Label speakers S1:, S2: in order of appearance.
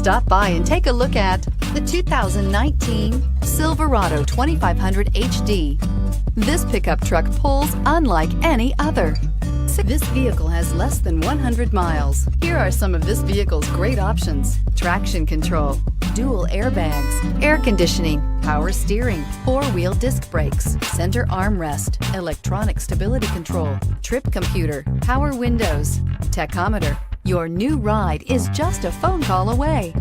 S1: Stop by and take a look at the 2019 Silverado 2500HD. This pickup truck pulls unlike any other. This vehicle has less than 100 miles. Here are some of this vehicle's great options: traction control, dual airbags, air conditioning, power steering, four-wheel disc brakes, center armrest, electronic stability control, trip computer, power windows, tachometer. Your new ride is just a phone call away.